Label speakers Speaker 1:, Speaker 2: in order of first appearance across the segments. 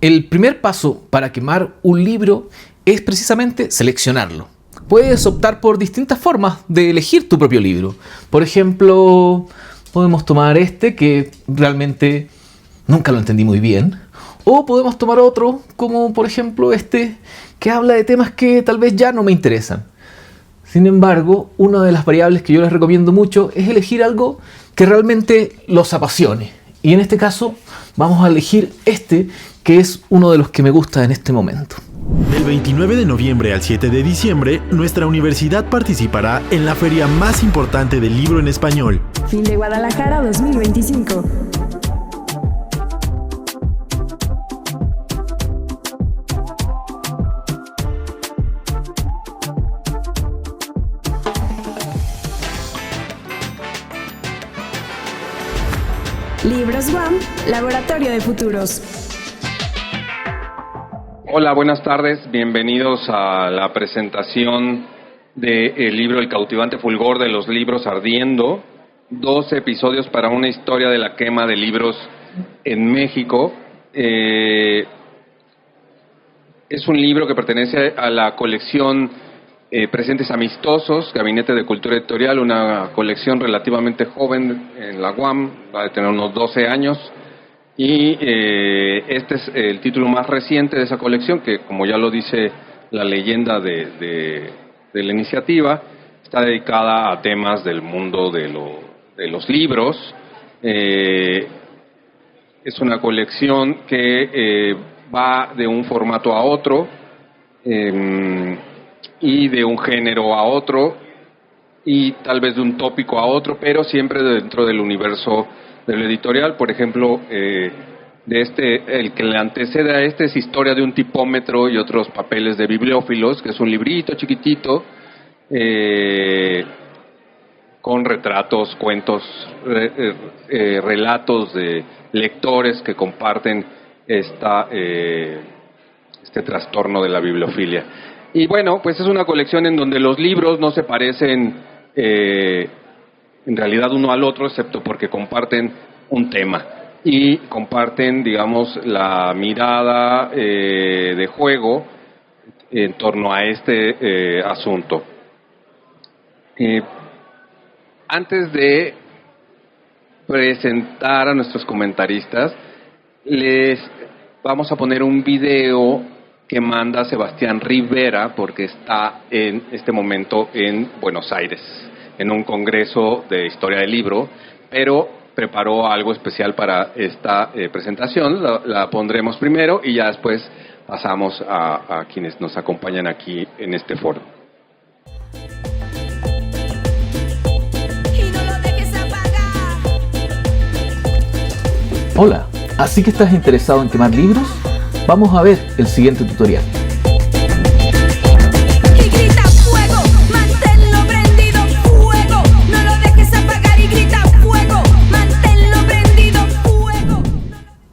Speaker 1: El primer paso para quemar un libro es precisamente seleccionarlo. Puedes optar por distintas formas de elegir tu propio libro. Por ejemplo, podemos tomar este que realmente nunca lo entendí muy bien. O podemos tomar otro, como por ejemplo este, que habla de temas que tal vez ya no me interesan. Sin embargo, una de las variables que yo les recomiendo mucho es elegir algo que realmente los apasione. Y en este caso, vamos a elegir este, que es uno de los que me gusta en este momento.
Speaker 2: Del 29 de noviembre al 7 de diciembre, nuestra universidad participará en la feria más importante del libro en español.
Speaker 3: Fin de Guadalajara 2025. Libros UAM, Laboratorio de Futuros.
Speaker 4: Hola, buenas tardes. Bienvenidos a la presentación del libro El cautivante fulgor de los libros ardiendo. 12 episodios para una historia de la quema de libros en México. Es un libro que pertenece a la colección Presentes Amistosos, Gabinete de Cultura Editorial, una colección relativamente joven en la UAM, va a tener unos 12 años. Y este es el título más reciente de esa colección, que como ya lo dice la leyenda de la iniciativa, está dedicada a temas del mundo de los libros. Es una colección que va de un formato a otro y de un género a otro y tal vez de un tópico a otro, pero siempre dentro del universo del editorial. Por ejemplo, el que le antecede a este es Historia de un tipómetro y otros papeles de bibliófilos, que es un librito chiquitito con retratos, cuentos, relatos de lectores que comparten este trastorno de la bibliofilia. Y bueno, pues es una colección en donde los libros no se parecen en realidad uno al otro, excepto porque comparten un tema y comparten, digamos, la mirada de juego en torno a este asunto. Antes de presentar a nuestros comentaristas, les vamos a poner un video que manda Sebastián Rivera, porque está en este momento en Buenos Aires, en un congreso de historia del libro, pero preparó algo especial para esta presentación. La pondremos primero y ya después pasamos a quienes nos acompañan aquí en este foro.
Speaker 1: Hola, ¿así que estás interesado en quemar libros? Vamos a ver el siguiente tutorial.
Speaker 5: Y grita fuego, manténlo prendido, fuego, no lo dejes apagar y grita fuego, manténlo prendido, fuego.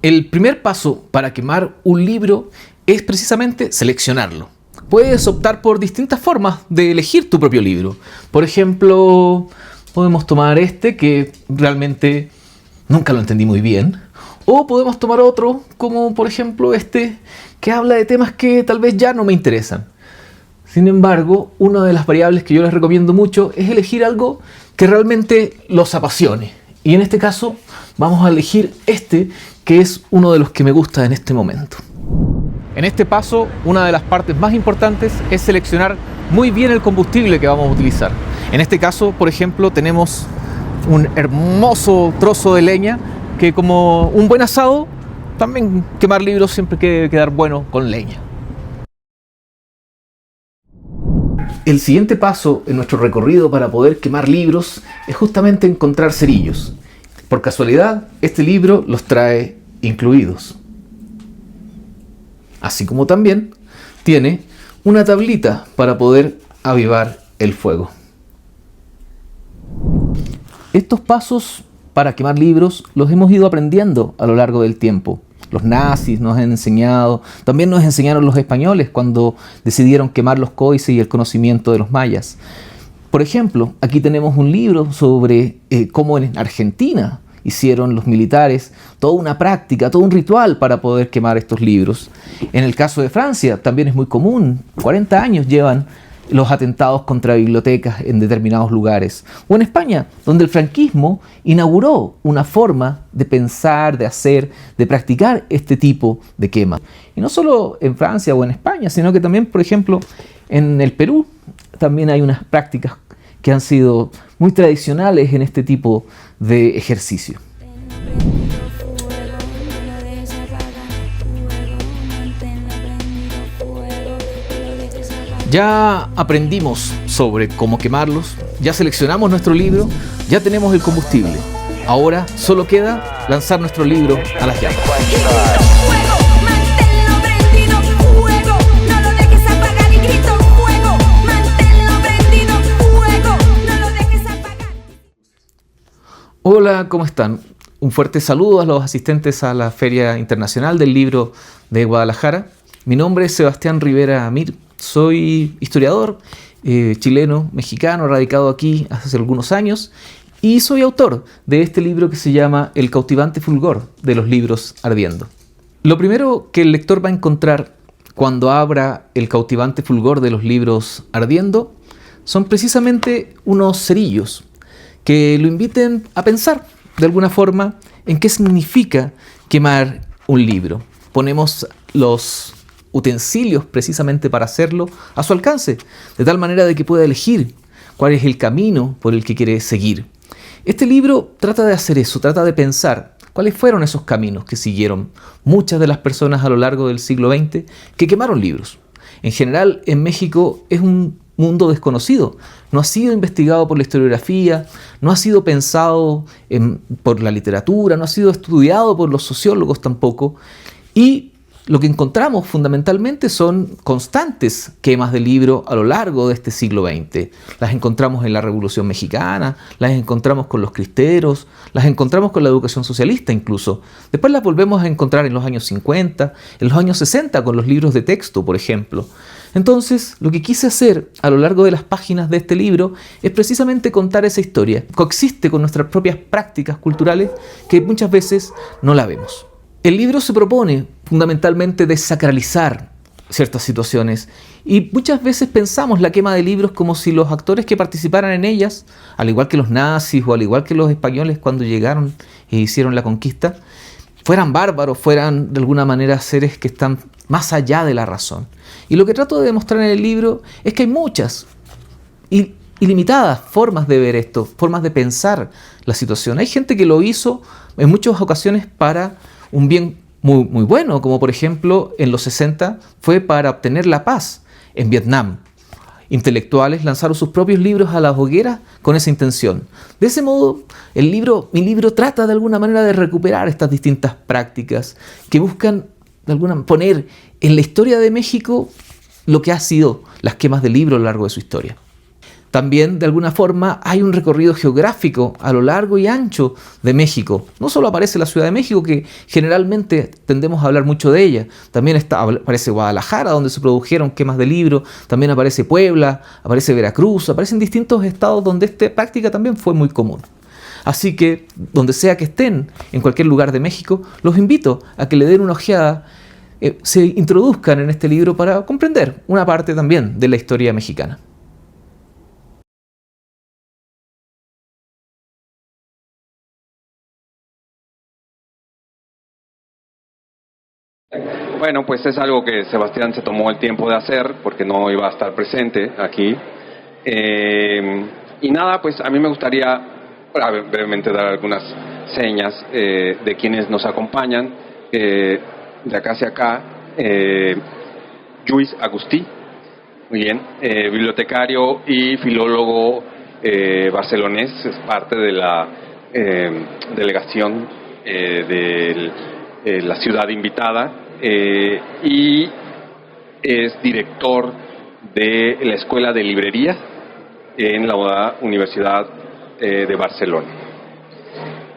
Speaker 1: El primer paso para quemar un libro es precisamente seleccionarlo. Puedes optar por distintas formas de elegir tu propio libro. Por ejemplo, podemos tomar este que realmente nunca lo entendí muy bien. O podemos tomar otro, como por ejemplo este, que habla de temas que tal vez ya no me interesan. Sin embargo, una de las variables que yo les recomiendo mucho es elegir algo que realmente los apasione. Y en este caso, vamos a elegir este, que es uno de los que me gusta en este momento. En este paso, una de las partes más importantes es seleccionar muy bien el combustible que vamos a utilizar. En este caso, por ejemplo, tenemos un hermoso trozo de leña que, como un buen asado, también quemar libros siempre quiere quedar bueno con leña. El siguiente paso en nuestro recorrido para poder quemar libros es justamente encontrar cerillos. Por casualidad, este libro los trae incluidos. Así como también tiene una tablita para poder avivar el fuego. Estos pasos para quemar libros los hemos ido aprendiendo a lo largo del tiempo. Los nazis nos han enseñado, también nos enseñaron los españoles cuando decidieron quemar los códices y el conocimiento de los mayas. Por ejemplo, aquí tenemos un libro sobre cómo en Argentina hicieron los militares toda una práctica, todo un ritual para poder quemar estos libros. En el caso de Francia también es muy común, 40 años llevan los atentados contra bibliotecas en determinados lugares. O en España, donde el franquismo inauguró una forma de pensar, de hacer, de practicar este tipo de quema. Y no solo en Francia o en España, sino que también, por ejemplo, en el Perú también hay unas prácticas que han sido muy tradicionales en este tipo de ejercicio. Ya aprendimos sobre cómo quemarlos, ya seleccionamos nuestro libro, ya tenemos el combustible. Ahora solo queda lanzar nuestro libro a las llamas.
Speaker 5: Fuego, manténlo prendido, fuego, no lo dejes apagar y grito fuego, manténlo prendido, fuego, no lo dejes apagar.
Speaker 1: Hola, ¿cómo están? Un fuerte saludo a los asistentes a la Feria Internacional del Libro de Guadalajara. Mi nombre es Sebastián Rivera Mir. Soy historiador chileno, mexicano, radicado aquí hace algunos años y soy autor de este libro que se llama El cautivante fulgor de los libros ardiendo. Lo primero que el lector va a encontrar cuando abra El cautivante fulgor de los libros ardiendo son precisamente unos cerillos que lo inviten a pensar de alguna forma en qué significa quemar un libro. Ponemos los utensilios precisamente para hacerlo a su alcance, de tal manera de que pueda elegir cuál es el camino por el que quiere seguir. Este libro trata de hacer eso, trata de pensar cuáles fueron esos caminos que siguieron muchas de las personas a lo largo del siglo XX que quemaron libros. En general, en México es un mundo desconocido, no ha sido investigado por la historiografía, no ha sido pensado por la literatura, no ha sido estudiado por los sociólogos tampoco, y lo que encontramos fundamentalmente son constantes quemas de libro a lo largo de este siglo XX. Las encontramos en la Revolución Mexicana, las encontramos con los cristeros, las encontramos con la educación socialista incluso. Después las volvemos a encontrar en los años 50, en los años 60 con los libros de texto, por ejemplo. Entonces, lo que quise hacer a lo largo de las páginas de este libro es precisamente contar esa historia. Coexiste con nuestras propias prácticas culturales que muchas veces no la vemos. El libro se propone fundamentalmente desacralizar ciertas situaciones y muchas veces pensamos la quema de libros como si los actores que participaran en ellas, al igual que los nazis o al igual que los españoles cuando llegaron e hicieron la conquista, fueran bárbaros, fueran de alguna manera seres que están más allá de la razón. Y lo que trato de demostrar en el libro es que hay muchas ilimitadas formas de ver esto, formas de pensar la situación. Hay gente que lo hizo en muchas ocasiones para un bien muy, muy bueno, como por ejemplo en los 60 fue para obtener la paz en Vietnam. Intelectuales lanzaron sus propios libros a las hogueras con esa intención. De ese modo, mi libro trata de alguna manera de recuperar estas distintas prácticas que buscan poner en la historia de México lo que ha sido las quemas de libros a lo largo de su historia. También, de alguna forma, hay un recorrido geográfico a lo largo y ancho de México. No solo aparece la Ciudad de México, que generalmente tendemos a hablar mucho de ella. También aparece Guadalajara, donde se produjeron quemas de libros. También aparece Puebla, aparece Veracruz, aparecen distintos estados donde esta práctica también fue muy común. Así que, donde sea que estén, en cualquier lugar de México, los invito a que le den una ojeada, se introduzcan en este libro para comprender una parte también de la historia mexicana.
Speaker 4: Bueno, pues es algo que Sebastián se tomó el tiempo de hacer porque no iba a estar presente aquí. Y nada, pues a mí me gustaría brevemente dar algunas señas de quienes nos acompañan. De acá hacia acá, Lluís Agustí, muy bien, bibliotecario y filólogo barcelonés, es parte de la delegación de la ciudad invitada. Y es director de la Escuela de Librería en la Universidad de Barcelona.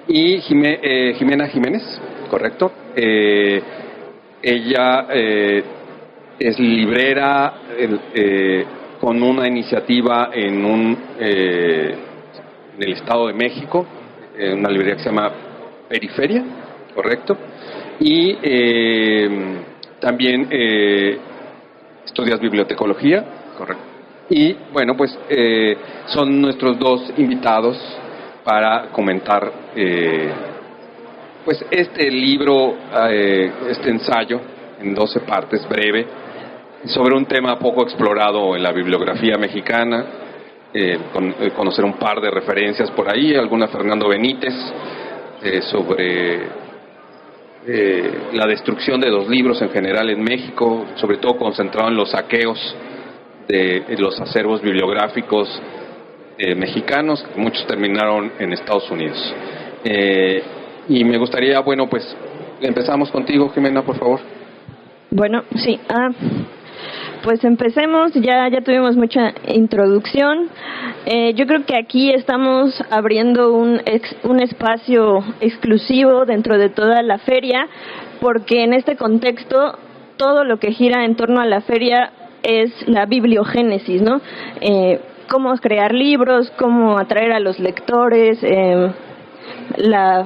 Speaker 4: Y Jimena Jiménez, correcto. Ella es librera con una iniciativa en el Estado de México, una librería que se llama periferia, correcto, y también estudias bibliotecología, correcto. Y bueno, pues son nuestros dos invitados para comentar pues este libro, este ensayo en 12 partes, breve, sobre un tema poco explorado en la bibliografía mexicana, conocer un par de referencias por ahí, alguna Fernando Benítez, sobre la destrucción de los libros en general en México, sobre todo concentrado en los saqueos de los acervos bibliográficos mexicanos, muchos terminaron en Estados Unidos. Y me gustaría, bueno, pues empezamos contigo, Jimena, por favor.
Speaker 6: Bueno, sí, pues empecemos, ya tuvimos mucha introducción. Yo creo que aquí estamos abriendo un espacio exclusivo dentro de toda la feria, porque en este contexto todo lo que gira en torno a la feria es la bibliogénesis, ¿no? Cómo crear libros, cómo atraer a los lectores, la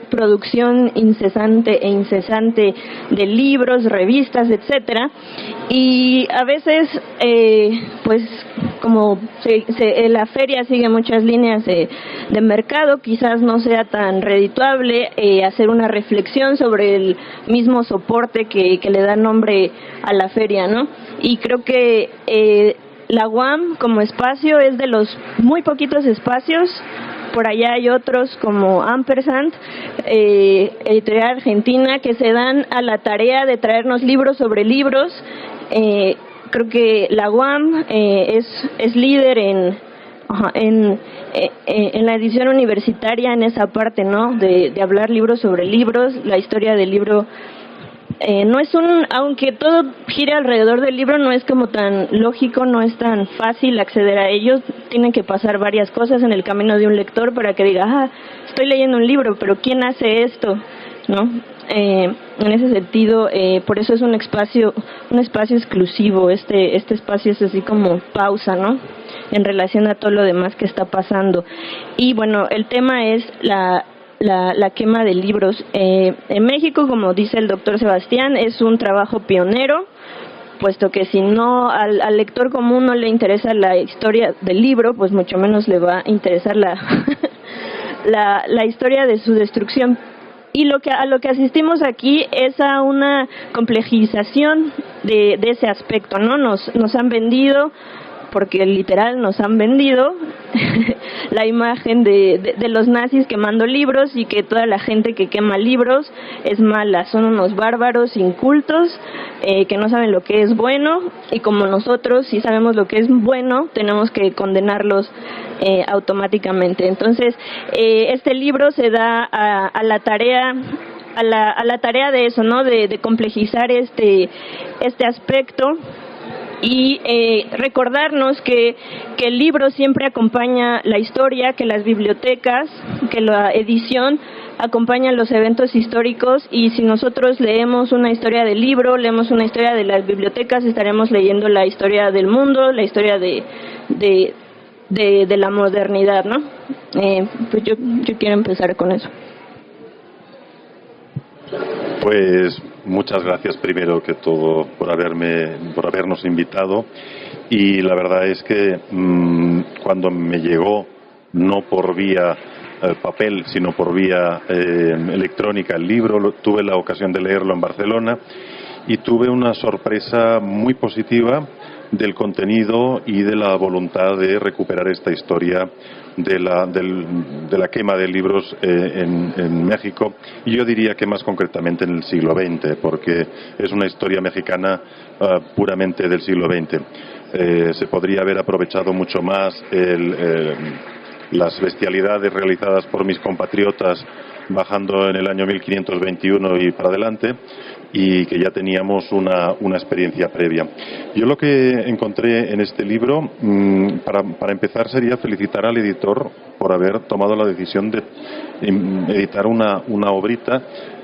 Speaker 6: producción incesante de libros, revistas, etcétera. Y a veces pues como la feria sigue muchas líneas de mercado, quizás no sea tan redituable hacer una reflexión sobre el mismo soporte que le da nombre a la feria, ¿no? Y creo que la UAM como espacio es de los muy poquitos espacios. Por allá hay otros como Ampersand, editorial argentina, que se dan a la tarea de traernos libros sobre libros. Creo que la UAM es líder en la edición universitaria en esa parte, ¿no? De hablar libros sobre libros, la historia del libro. No es aunque todo gire alrededor del libro, no es como tan lógico, no es tan fácil acceder a ellos. Tienen que pasar varias cosas en el camino de un lector para que diga, estoy leyendo un libro, pero ¿quién hace esto? ¿No? En ese sentido, por eso es un espacio exclusivo. Este espacio es así como pausa, ¿no? En relación a todo lo demás que está pasando. Y bueno, el tema es la quema de libros. En México, como dice el doctor Sebastián, es un trabajo pionero, puesto que si no al lector común no le interesa la historia del libro, pues mucho menos le va a interesar la historia de su destrucción. Y a lo que asistimos aquí es a una complejización de ese aspecto, ¿no? Nos han vendido, porque literal nos han vendido la imagen de los nazis quemando libros, y que toda la gente que quema libros es mala, son unos bárbaros incultos que no saben lo que es bueno, y como nosotros sí sabemos lo que es bueno, tenemos que condenarlos automáticamente. Entonces este libro se da a la tarea de eso, ¿no? De complejizar este aspecto. Y recordarnos que el libro siempre acompaña la historia, que las bibliotecas, que la edición acompañan los eventos históricos, y si nosotros leemos una historia del libro, leemos una historia de las bibliotecas, estaremos leyendo la historia del mundo, la historia de la modernidad, ¿no? Pues yo quiero empezar con eso.
Speaker 7: Pues muchas gracias primero que todo por habernos invitado, y la verdad es que cuando me llegó, no por vía papel sino por vía electrónica el libro, tuve la ocasión de leerlo en Barcelona y tuve una sorpresa muy positiva del contenido y de la voluntad de recuperar esta historia de la quema de libros en México, y yo diría que más concretamente en el siglo XX, porque es una historia mexicana puramente del siglo XX. Se podría haber aprovechado mucho más las bestialidades realizadas por mis compatriotas bajando en el año 1521 y para adelante, y que ya teníamos una experiencia previa. Yo lo que encontré en este libro, para empezar, sería felicitar al editor por haber tomado la decisión de editar una obrita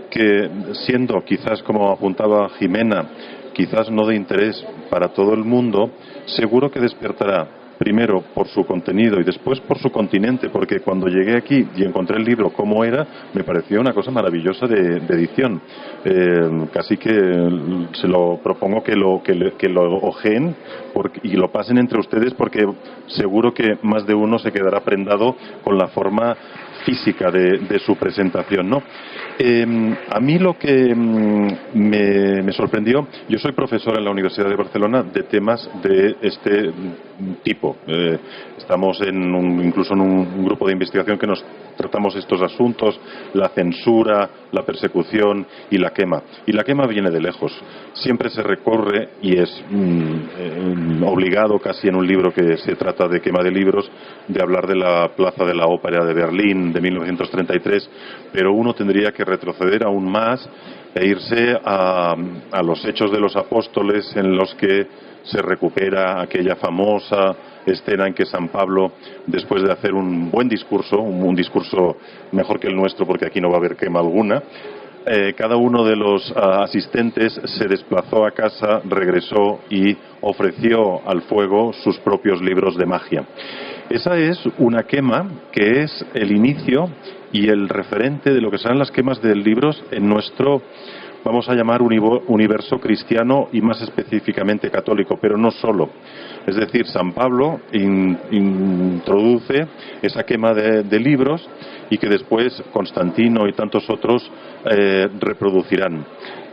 Speaker 7: que, siendo quizás, como apuntaba Jimena, quizás no de interés para todo el mundo, seguro que despertará primero por su contenido y después por su continente, porque cuando llegué aquí y encontré el libro como era, me pareció una cosa maravillosa de edición. Casi que se lo propongo que lo ojeen y lo pasen entre ustedes, porque seguro que más de uno se quedará prendado con la forma física de su presentación, ¿no? A mí lo que me sorprendió, yo soy profesor en la Universidad de Barcelona de temas de este tipo. Estamos incluso en un grupo de investigación que nos tratamos estos asuntos: la censura, la persecución y la quema. Y la quema viene de lejos. Siempre se recorre, y es obligado casi en un libro que se trata de quema de libros, de hablar de la Plaza de la Ópera de Berlín de 1933, pero uno tendría que retroceder aún más e irse a los Hechos de los Apóstoles, en los que se recupera aquella famosa escena en que San Pablo, después de hacer un buen discurso, un discurso mejor que el nuestro, porque aquí no va a haber quema alguna, cada uno de los asistentes se desplazó a casa, regresó y ofreció al fuego sus propios libros de magia. Esa es una quema que es el inicio y el referente de lo que serán las quemas de libros en nuestro, vamos a llamar, universo cristiano, y más específicamente católico, pero no solo. Es decir, San Pablo introduce esa quema de libros, y que después Constantino y tantos otros reproducirán.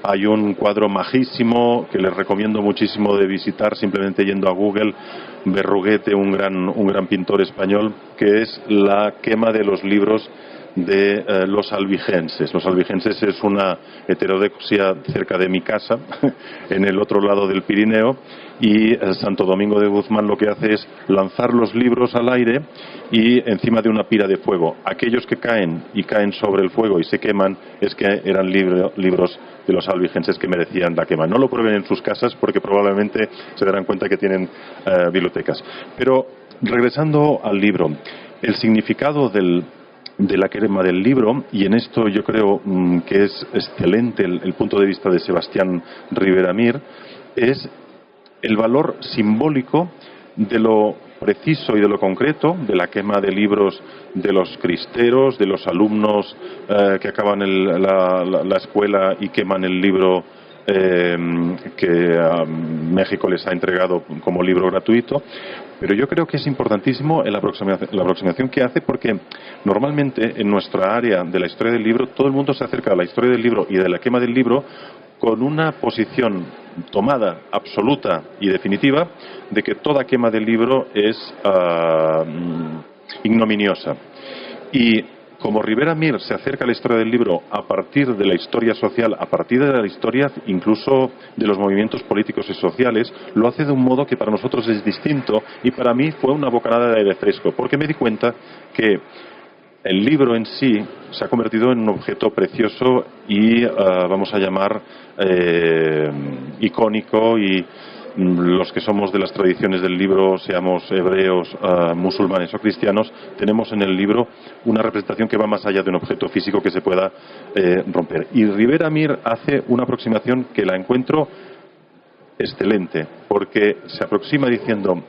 Speaker 7: Hay un cuadro majísimo que les recomiendo muchísimo de visitar, simplemente yendo a Google: Berruguete, un gran pintor español, que es la quema de los libros de los albigenses. Los albigenses es una heterodoxia cerca de mi casa, en el otro lado del Pirineo, y Santo Domingo de Guzmán lo que hace es lanzar los libros al aire y encima de una pira de fuego. Aquellos que caen sobre el fuego y se queman es que eran libros de los albigenses que merecían la quema. No lo prueben en sus casas, porque probablemente se darán cuenta que tienen bibliotecas. Pero regresando al libro, el significado de la quema del libro, y en esto yo creo que es excelente el punto de vista de Sebastián Rivera Mir, es el valor simbólico de lo preciso y de lo concreto de la quema de libros de los cristeros, de los alumnos que acaban la escuela y queman el libro que México les ha entregado como libro gratuito. Pero yo creo que es importantísimo la aproximación que hace, porque normalmente en nuestra área de la historia del libro todo el mundo se acerca a la historia del libro y de la quema del libro con una posición tomada absoluta y definitiva de que toda quema del libro es ignominiosa. Y como Rivera Mir se acerca a la historia del libro a partir de la historia social, a partir de la historia incluso de los movimientos políticos y sociales, lo hace de un modo que para nosotros es distinto, y para mí fue una bocanada de aire fresco, porque me di cuenta que el libro en sí se ha convertido en un objeto precioso y, vamos a llamar, icónico, y los que somos de las tradiciones del libro, seamos hebreos, musulmanes o cristianos, tenemos en el libro una representación que va más allá de un objeto físico que se pueda romper. Y Rivera Mir hace una aproximación que la encuentro excelente, porque se aproxima diciendo,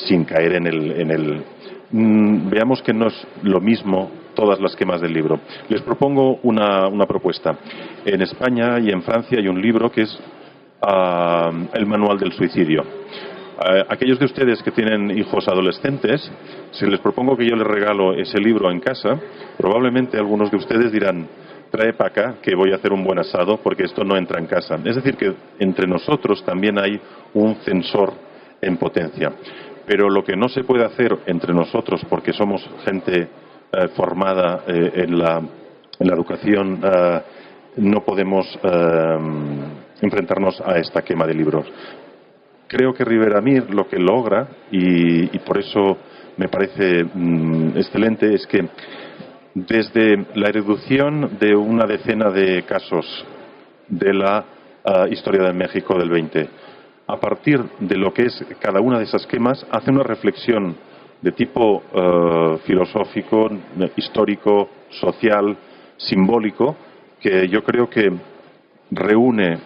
Speaker 7: sin caer en el veamos que no es lo mismo todas las quemas del libro. Les propongo una propuesta. En España y en Francia hay un libro que es el Manual del Suicidio. Aquellos de ustedes que tienen hijos adolescentes, si les propongo que yo les regalo ese libro en casa, probablemente algunos de ustedes dirán: trae para acá que voy a hacer un buen asado, porque esto no entra en casa. Es decir, que entre nosotros también hay un censor en potencia. Pero lo que no se puede hacer entre nosotros, porque somos gente formada en la educación, no podemos enfrentarnos a esta quema de libros. Creo que Rivera Mir lo que logra, y por eso me parece excelente, es que desde la reducción de una decena de casos de la historia de México del 20, a partir de lo que es cada una de esas quemas, hace una reflexión de tipo filosófico, histórico, social, simbólico, que yo creo que reúne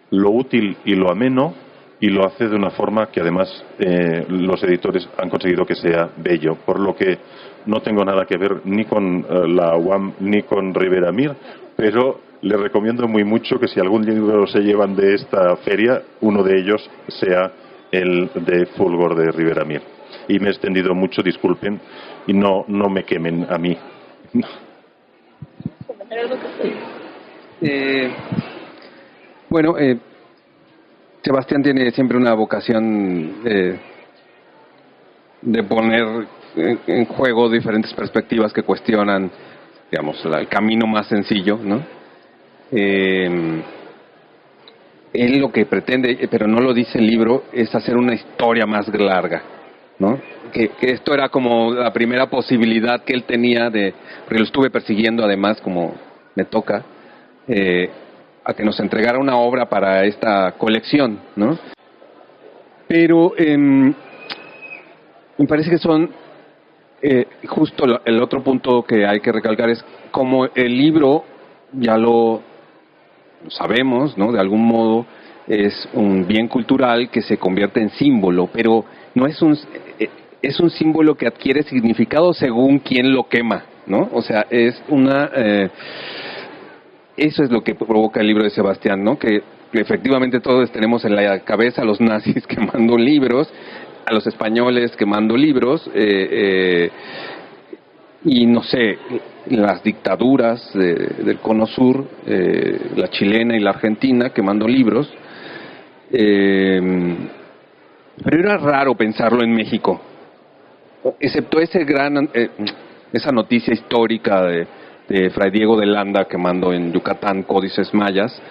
Speaker 7: lo útil y lo ameno, y lo hace de una forma que además los editores han conseguido que sea bello, por lo que no tengo nada que ver ni con la UAM ni con Rivera Mir, pero les recomiendo muy mucho que si algún libro se llevan de esta feria, uno de ellos sea el de Fulgor de Rivera Mir. Y me he extendido mucho, disculpen, y no me quemen a mí.
Speaker 4: Bueno, Sebastián tiene siempre una vocación de poner en juego diferentes perspectivas que cuestionan, digamos, el camino más sencillo, ¿no? Él lo que pretende, pero no lo dice el libro, es hacer una historia más larga, ¿no? Que esto era como la primera posibilidad que él tenía porque lo estuve persiguiendo además, como me toca, a que nos entregara una obra para esta colección, ¿no? Pero me parece que son justo el otro punto que hay que recalcar es como el libro, ya lo sabemos, ¿no? De algún modo es un bien cultural que se convierte en símbolo, pero no es es un símbolo que adquiere significado según quien lo quema, ¿no? O sea, es eso es lo que provoca el libro de Sebastián, ¿no? Que efectivamente todos tenemos en la cabeza a los nazis quemando libros, a los españoles quemando libros, y no sé, las dictaduras del Cono Sur, la chilena y la argentina quemando libros, pero era raro pensarlo en México, excepto esa noticia histórica de Fray Diego de Landa quemando en Yucatán códices mayas,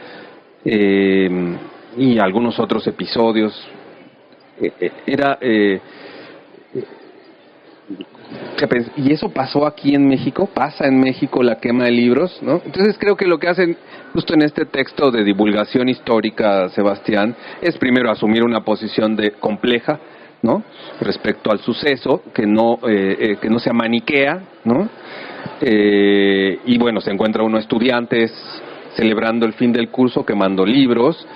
Speaker 4: y algunos otros episodios. Y eso pasó aquí en México, pasa en México la quema de libros, ¿no? Entonces creo que lo que hacen justo en este texto de divulgación histórica, Sebastián, es primero asumir una posición compleja, ¿no? Respecto al suceso, que no sea maniquea, ¿no? Y bueno, se encuentra uno estudiantes celebrando el fin del curso, quemando libros,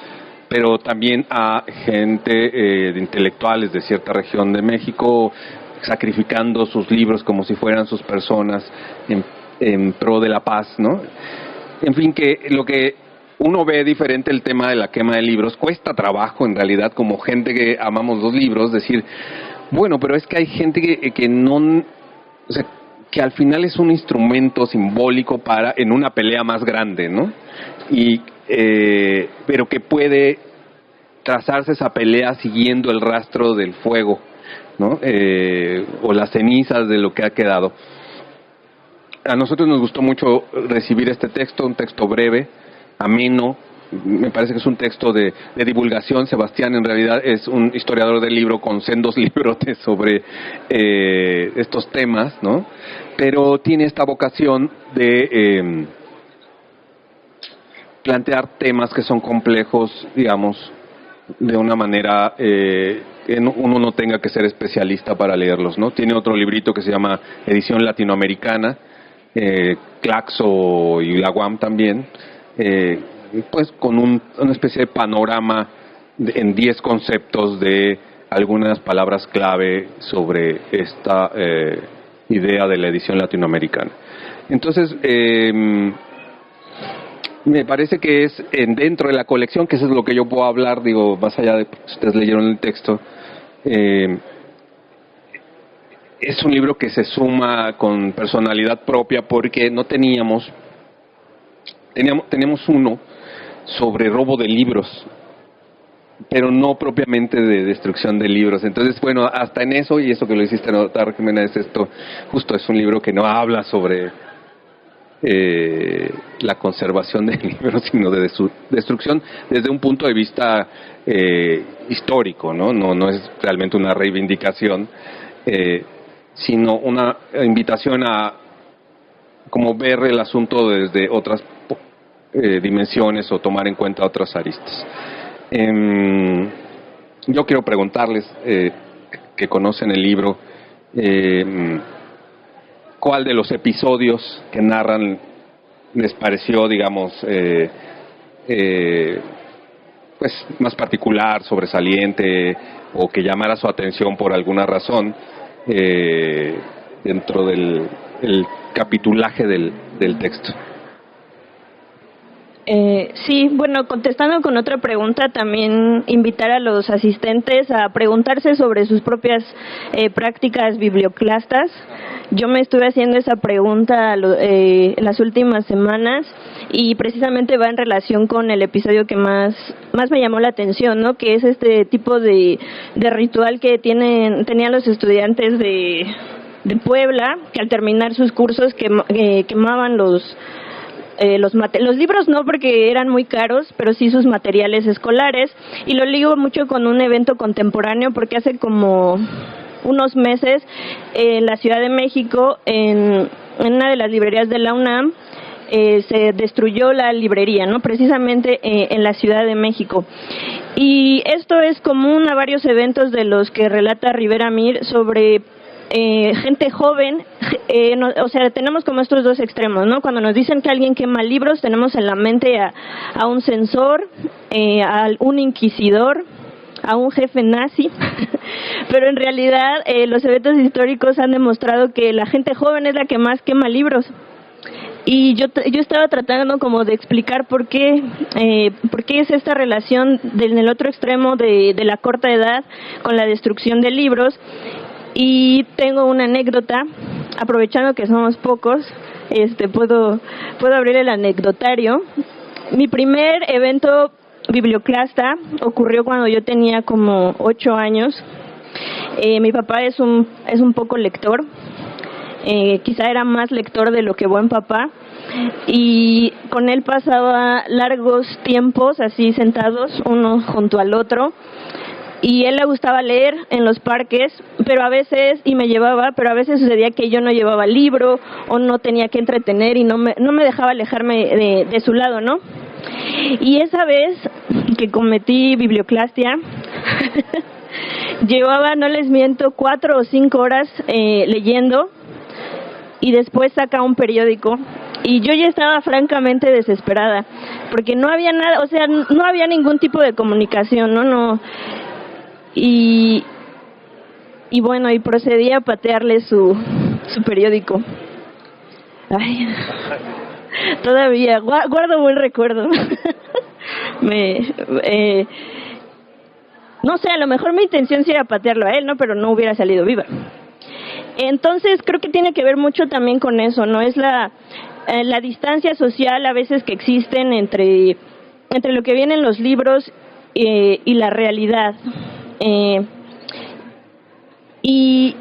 Speaker 4: pero también a gente de intelectuales de cierta región de México sacrificando sus libros como si fueran sus personas en pro de la paz, ¿no? En fin, que lo que uno ve diferente el tema de la quema de libros, cuesta trabajo en realidad como gente que amamos los libros, decir, bueno, pero es que hay gente que no, o sea, que al final es un instrumento simbólico en una pelea más grande, ¿no? Pero que puede trazarse esa pelea siguiendo el rastro del fuego, ¿no? O las cenizas de lo que ha quedado. A nosotros nos gustó mucho recibir este texto, un texto breve, ameno. Me parece que es un texto de divulgación. Sebastián en realidad es un historiador del libro con sendos librotes sobre estos temas, ¿no? Pero tiene esta vocación de plantear temas que son complejos, digamos, de una manera que uno no tenga que ser especialista para leerlos, ¿no? Tiene otro librito que se llama Edición Latinoamericana, Claxo y la UAM también, pues con una especie de panorama en 10 conceptos de algunas palabras clave sobre esta idea de la edición latinoamericana. Entonces, me parece que es dentro de la colección, que eso es lo que yo puedo hablar, digo, más allá de que ustedes leyeron el texto, es un libro que se suma con personalidad propia porque no teníamos uno sobre robo de libros, pero no propiamente de destrucción de libros. Entonces, bueno, hasta en eso, y eso que lo hiciste notar, Jimena, justo es un libro que no habla sobre la conservación del libro, sino de su destrucción desde un punto de vista histórico, ¿no? No es realmente una reivindicación, sino una invitación a como ver el asunto desde otras dimensiones o tomar en cuenta otras aristas. Yo quiero preguntarles, que conocen el libro, ¿cuál de los episodios que narran les pareció, digamos, pues más particular, sobresaliente o que llamara su atención por alguna razón dentro del el capitulaje del texto.
Speaker 6: Sí, bueno, contestando con otra pregunta, también invitar a los asistentes a preguntarse sobre sus propias prácticas biblioclastas. Yo me estuve haciendo esa pregunta en las últimas semanas y precisamente va en relación con el episodio que más me llamó la atención, ¿no? Que es este tipo de ritual que tenían los estudiantes de Puebla, que al terminar sus cursos quemaban los libros, no porque eran muy caros, pero sí sus materiales escolares, y lo ligo mucho con un evento contemporáneo porque hace como unos meses en la Ciudad de México, en una de las librerías de la UNAM, se destruyó la librería, ¿no? Precisamente en la Ciudad de México. Y esto es común a varios eventos de los que relata Rivera Mir sobre gente joven, o sea, tenemos como estos dos extremos, ¿no? Cuando nos dicen que alguien quema libros, tenemos en la mente a un censor, a un inquisidor, a un jefe nazi, pero en realidad los eventos históricos han demostrado que la gente joven es la que más quema libros. Y yo estaba tratando como de explicar por qué es esta relación en el otro extremo de la corta edad con la destrucción de libros. Y tengo una anécdota, aprovechando que somos pocos, puedo abrir el anecdotario. Mi primer evento biblioclasta ocurrió cuando yo tenía como 8 años. Mi papá es un poco lector, quizá era más lector de lo que buen papá, y con él pasaba largos tiempos así sentados uno junto al otro. Y él le gustaba leer en los parques, pero a veces sucedía que yo no llevaba libro o no tenía que entretener y no me dejaba alejarme de su lado, ¿no? Y esa vez que cometí biblioclastia, llevaba, no les miento, 4 o 5 horas leyendo, y después saca un periódico. Y yo ya estaba francamente desesperada, porque no había nada, o sea, no había ningún tipo de comunicación, no. Y bueno, y procedí a patearle su periódico. Ay, todavía guardo buen recuerdo. No sé, a lo mejor mi intención sí era patearlo a él, ¿no? Pero no hubiera salido viva. Entonces creo que tiene que ver mucho también con eso, ¿no? Es la distancia social a veces que existen entre lo que vienen los libros y la realidad. Y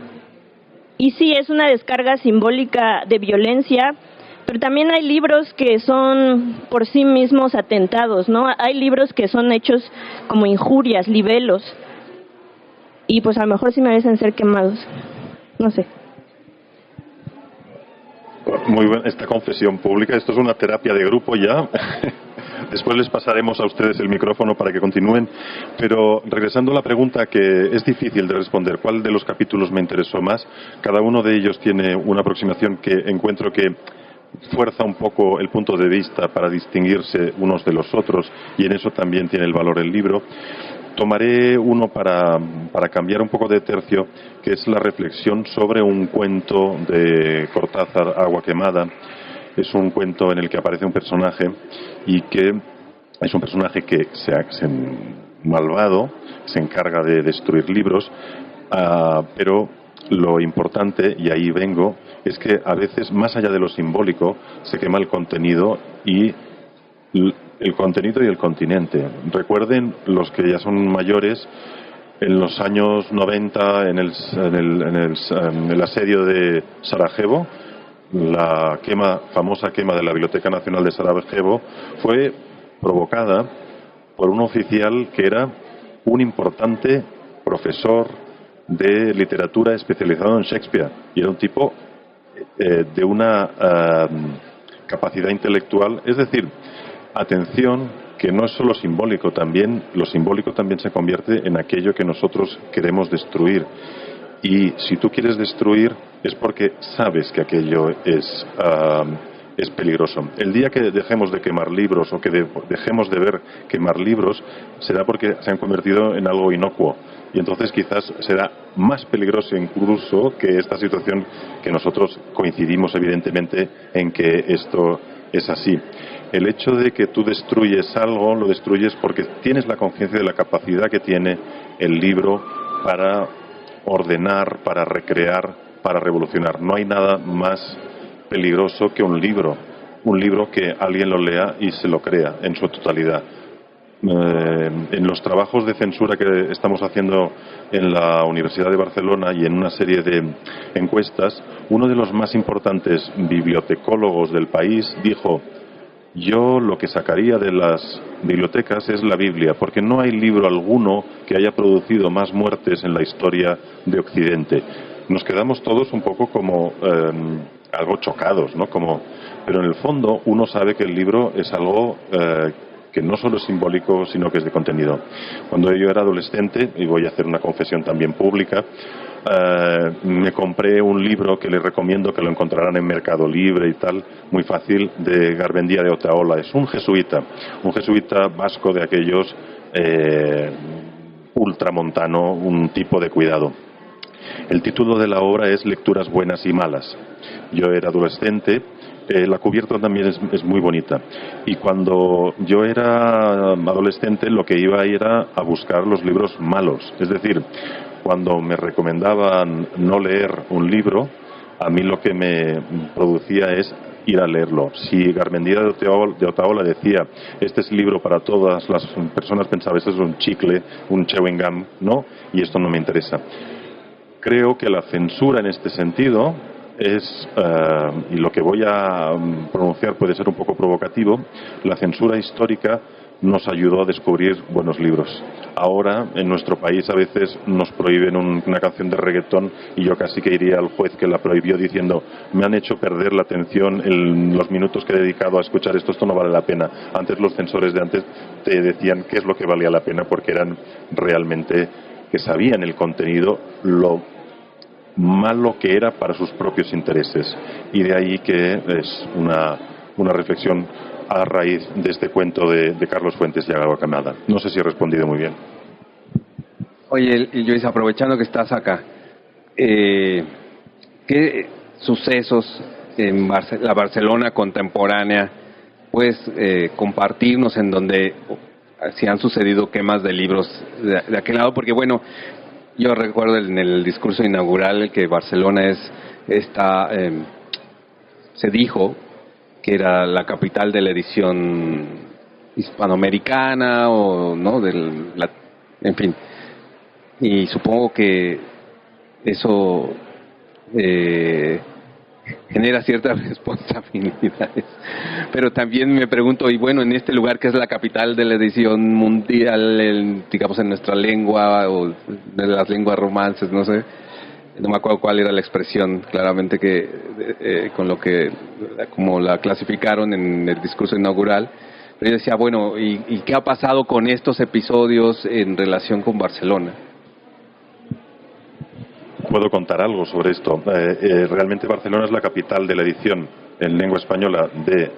Speaker 6: sí, es una descarga simbólica de violencia, pero también hay libros que son por sí mismos atentados, ¿no? Hay libros que son hechos como injurias, libelos, y pues a lo mejor sí merecen ser quemados, no sé.
Speaker 7: Muy buena esta confesión pública. Esto es una terapia de grupo ya. Después les pasaremos a ustedes el micrófono para que continúen. Pero regresando a la pregunta, que es difícil de responder, ¿cuál de los capítulos me interesó más? Cada uno de ellos tiene una aproximación que encuentro que fuerza un poco el punto de vista para distinguirse unos de los otros, y en eso también tiene el valor el libro. Tomaré uno para cambiar un poco de tercio, que es la reflexión sobre un cuento de Cortázar, Agua quemada. Es un cuento en el que aparece un personaje, y que es un personaje que malvado, se encarga de destruir libros, pero lo importante, y ahí vengo, es que a veces, más allá de lo simbólico, se quema el contenido y el continente. Recuerden, los que ya son mayores, en los años 90, en el asedio de Sarajevo, la famosa quema de la Biblioteca Nacional de Sarajevo fue provocada por un oficial que era un importante profesor de literatura especializado en Shakespeare, y era un tipo de una capacidad intelectual. Es decir, atención, que no es solo simbólico, también lo simbólico también se convierte en aquello que nosotros queremos destruir. Y si tú quieres destruir, es porque sabes que aquello es es peligroso. El día que dejemos de quemar libros o que dejemos de ver quemar libros será porque se han convertido en algo inocuo. Y entonces quizás será más peligroso incluso que esta situación, que nosotros coincidimos evidentemente en que esto es así. El hecho de que tú destruyes algo, lo destruyes porque tienes la conciencia de la capacidad que tiene el libro para ordenar, para recrear, para revolucionar. No hay nada más peligroso que un libro que alguien lo lea y se lo crea en su totalidad. En los trabajos de censura que estamos haciendo en la Universidad de Barcelona y en una serie de encuestas, uno de los más importantes bibliotecólogos del país dijo: yo lo que sacaría de las bibliotecas es la Biblia, porque no hay libro alguno que haya producido más muertes en la historia de Occidente. Nos quedamos todos un poco como algo chocados, ¿no? Pero en el fondo uno sabe que el libro es algo que no solo es simbólico, sino que es de contenido. Cuando yo era adolescente, y voy a hacer una confesión también pública, me compré un libro que les recomiendo, que lo encontrarán en Mercado Libre y tal, muy fácil, de Garmendia de Otaola. Es un jesuita vasco de aquellos, ultramontano, un tipo de cuidado. El título de la obra es Lecturas buenas y malas. Yo era adolescente. La cubierta también es muy bonita. Y cuando yo era adolescente, lo que iba era a buscar los libros malos. Es decir, cuando me recomendaban no leer un libro, a mí lo que me producía es ir a leerlo. Si Garmendia de Otaola decía: este es el libro para todas las personas, pensaba: este es un chicle, un chewing gum, ¿no? Y esto no me interesa. Creo que la censura en este sentido es, y lo que voy a pronunciar puede ser un poco provocativo, la censura histórica nos ayudó a descubrir buenos libros. Ahora, en nuestro país, a veces nos prohíben una canción de reggaetón y yo casi que iría al juez que la prohibió diciendo: me han hecho perder la atención en los minutos que he dedicado a escuchar esto no vale la pena. Antes los censores de antes te decían qué es lo que valía la pena, porque eran realmente que sabían el contenido, lo malo que era para sus propios intereses. Y de ahí que es una reflexión a raíz de este cuento de Carlos Fuentes y Agua Camada. No sé si he respondido muy bien.
Speaker 4: Oye, Luis, aprovechando que estás acá, ¿qué sucesos en la Barcelona contemporánea puedes compartirnos en donde si han sucedido quemas de libros de aquel lado? Porque bueno, yo recuerdo en el discurso inaugural que Barcelona se dijo que era la capital de la edición hispanoamericana o no, en fin. Y supongo que eso genera ciertas responsabilidades. Pero también me pregunto, y bueno, en este lugar que es la capital de la edición mundial, digamos en nuestra lengua, o de las lenguas romances, no sé, no me acuerdo cuál era la expresión claramente que con lo que, como la clasificaron en el discurso inaugural, pero yo decía, bueno, ¿y qué ha pasado con estos episodios en relación con Barcelona?
Speaker 7: Puedo contar algo sobre esto. Realmente Barcelona es la capital de la edición en lengua española de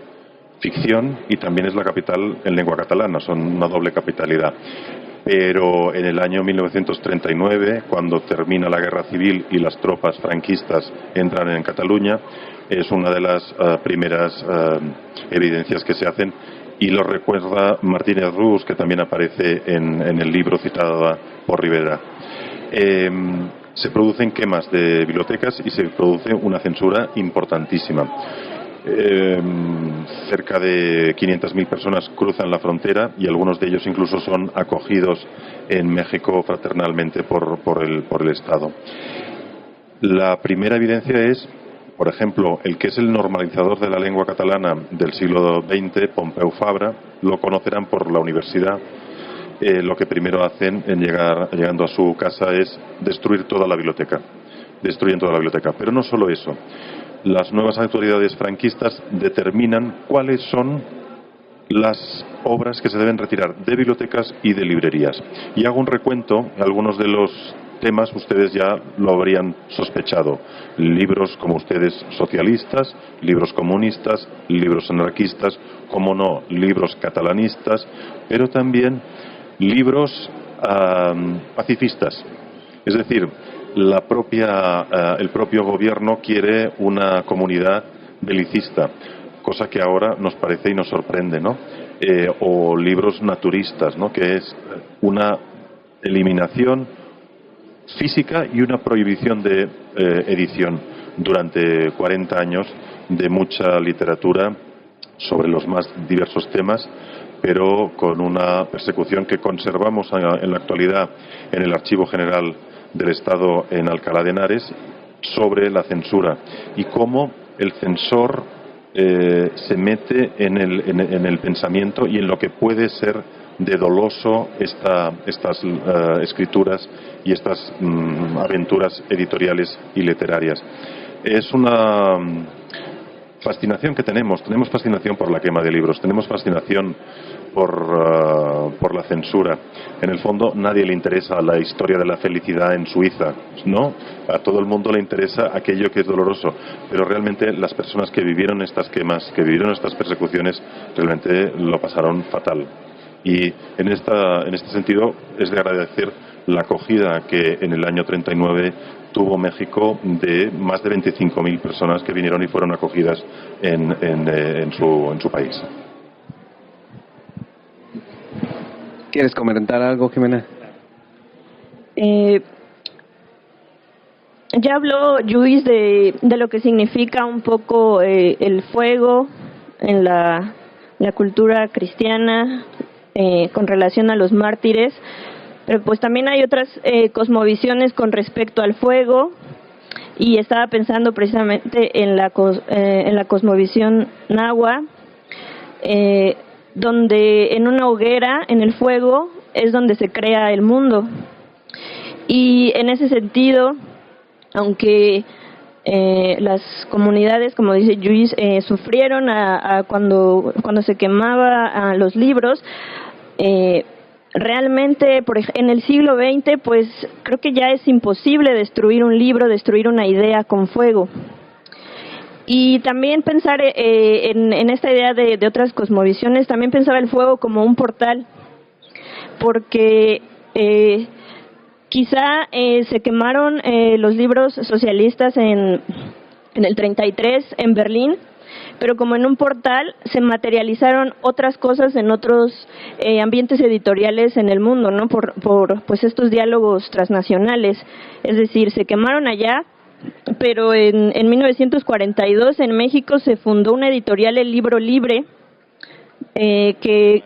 Speaker 7: ficción y también es la capital en lengua catalana, son una doble capitalidad. Pero en el año 1939, cuando termina la guerra civil y las tropas franquistas entran en Cataluña, es una de las primeras evidencias que se hacen, y lo recuerda Martínez Rus, que también aparece en el libro citado por Rivera. Se producen quemas de bibliotecas y se produce una censura importantísima. Cerca de 500.000 personas cruzan la frontera y algunos de ellos incluso son acogidos en México fraternalmente por el Estado. La primera evidencia es, por ejemplo, el que es el normalizador de la lengua catalana del siglo XX, Pompeu Fabra. Lo conocerán por la universidad. Lo que primero hacen llegando a su casa es destruir toda la biblioteca. Destruyen toda la biblioteca. Pero no solo eso. Las nuevas autoridades franquistas determinan cuáles son las obras que se deben retirar de bibliotecas y de librerías. Y hago un recuento, algunos de los temas ustedes ya lo habrían sospechado. Libros, como ustedes, socialistas, libros comunistas, libros anarquistas, como no, libros catalanistas, pero también libros pacifistas. Es decir, el propio gobierno quiere una comunidad belicista, cosa que ahora nos parece y nos sorprende, ¿no? O libros naturistas, ¿no? Que es una eliminación física y una prohibición de edición durante 40 años de mucha literatura sobre los más diversos temas, pero con una persecución que conservamos en la actualidad en el Archivo General del Estado en Alcalá de Henares sobre la censura y cómo el censor se mete en el pensamiento y en lo que puede ser de doloso estas escrituras y estas aventuras editoriales y literarias. Es una fascinación que tenemos fascinación por la quema de libros, tenemos fascinación por la censura. En el fondo, nadie le interesa la historia de la felicidad en Suiza, ¿no? A todo el mundo le interesa aquello que es doloroso, pero realmente las personas que vivieron estas quemas, que vivieron estas persecuciones, realmente lo pasaron fatal. Y en este sentido es de agradecer la acogida que en el año 39 tuvo México de más de 25.000 personas que vinieron y fueron acogidas en su país.
Speaker 4: ¿Quieres comentar algo, Jimena?
Speaker 6: Ya habló Lluís de lo que significa un poco el fuego en la cultura cristiana con relación a los mártires, pero pues también hay otras cosmovisiones con respecto al fuego, y estaba pensando precisamente en la cosmovisión nahua, donde en una hoguera, en el fuego, es donde se crea el mundo. Y en ese sentido, aunque las comunidades, como dice Lluís, sufrieron cuando se quemaba los libros, realmente en el siglo XX, pues creo que ya es imposible destruir un libro, destruir una idea con fuego. Y también pensar en esta idea de otras cosmovisiones, también pensaba el fuego como un portal, porque quizá se quemaron los libros socialistas en el 33 en Berlín, pero como en un portal se materializaron otras cosas en otros ambientes editoriales en el mundo, ¿no? Por pues estos diálogos transnacionales. Es decir, se quemaron allá, pero en 1942 en México se fundó una editorial, El Libro Libre, que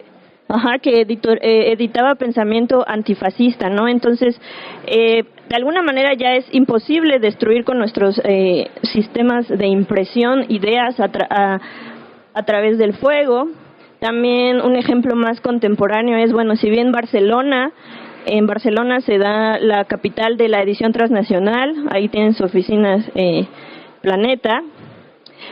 Speaker 6: editaba pensamiento antifascista, ¿no? Entonces, de alguna manera ya es imposible destruir con nuestros sistemas de impresión ideas a través del fuego. También un ejemplo más contemporáneo es, bueno, si bien en Barcelona se da la capital de la edición transnacional, ahí tienen sus oficinas Planeta,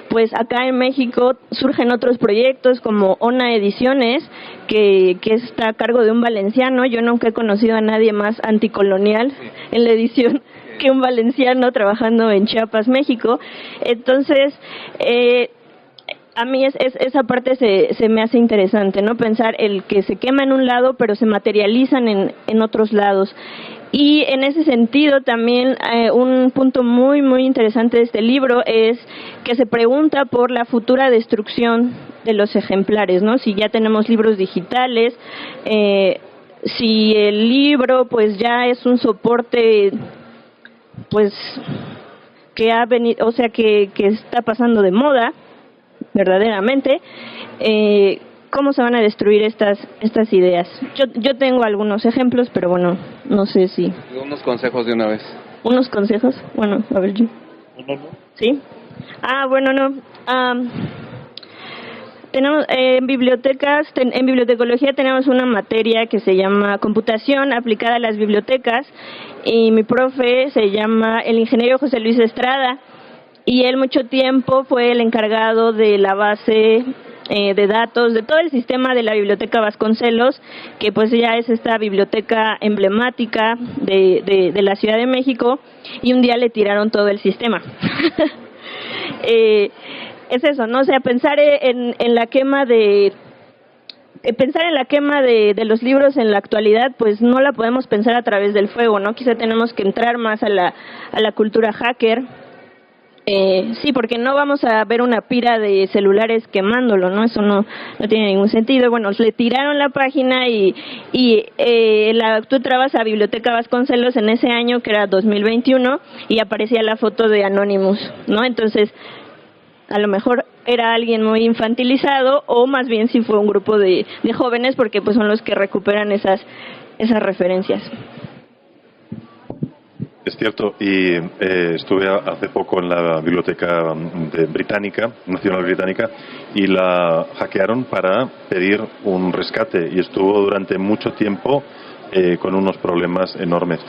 Speaker 6: pues acá en México surgen otros proyectos como ONA Ediciones, que está a cargo de un valenciano. Yo nunca he conocido a nadie más anticolonial en la edición que un valenciano trabajando en Chiapas, México. Entonces, a mí esa parte se me hace interesante, ¿no? Pensar el que se quema en un lado, pero se materializan en otros lados. Y en ese sentido también un punto muy muy interesante de este libro es que se pregunta por la futura destrucción de los ejemplares, ¿no? Si ya tenemos libros digitales, si el libro pues ya es un soporte pues que ha venido, o sea que está pasando de moda verdaderamente, ¿cómo se van a destruir estas ideas? Yo tengo algunos ejemplos, pero bueno, no sé si...
Speaker 4: Unos consejos de una vez.
Speaker 6: ¿Unos consejos? Bueno, a ver yo. ¿Sí? Bueno, no. Tenemos en bibliotecas, en bibliotecología tenemos una materia que se llama computación aplicada a las bibliotecas, y mi profe se llama el ingeniero José Luis Estrada, y él mucho tiempo fue el encargado de la base de datos, de todo el sistema de la Biblioteca Vasconcelos, que pues ya es esta biblioteca emblemática de la Ciudad de México, y un día le tiraron todo el sistema. Es eso, ¿no? O sea, pensar en la quema de los libros en la actualidad, pues no la podemos pensar a través del fuego, ¿no? Quizá tenemos que entrar más a la cultura hacker. Sí, porque no vamos a ver una pira de celulares quemándolo, ¿no? Eso no tiene ningún sentido. Bueno, le tiraron la página y tú entrabas a Biblioteca Vasconcelos en ese año, que era 2021, y aparecía la foto de Anonymous, ¿no? Entonces, a lo mejor era alguien muy infantilizado, o más bien sí fue un grupo de jóvenes, porque pues son los que recuperan esas referencias.
Speaker 7: Es cierto, y estuve hace poco en la biblioteca nacional británica, y la hackearon para pedir un rescate, y estuvo durante mucho tiempo con unos problemas enormes.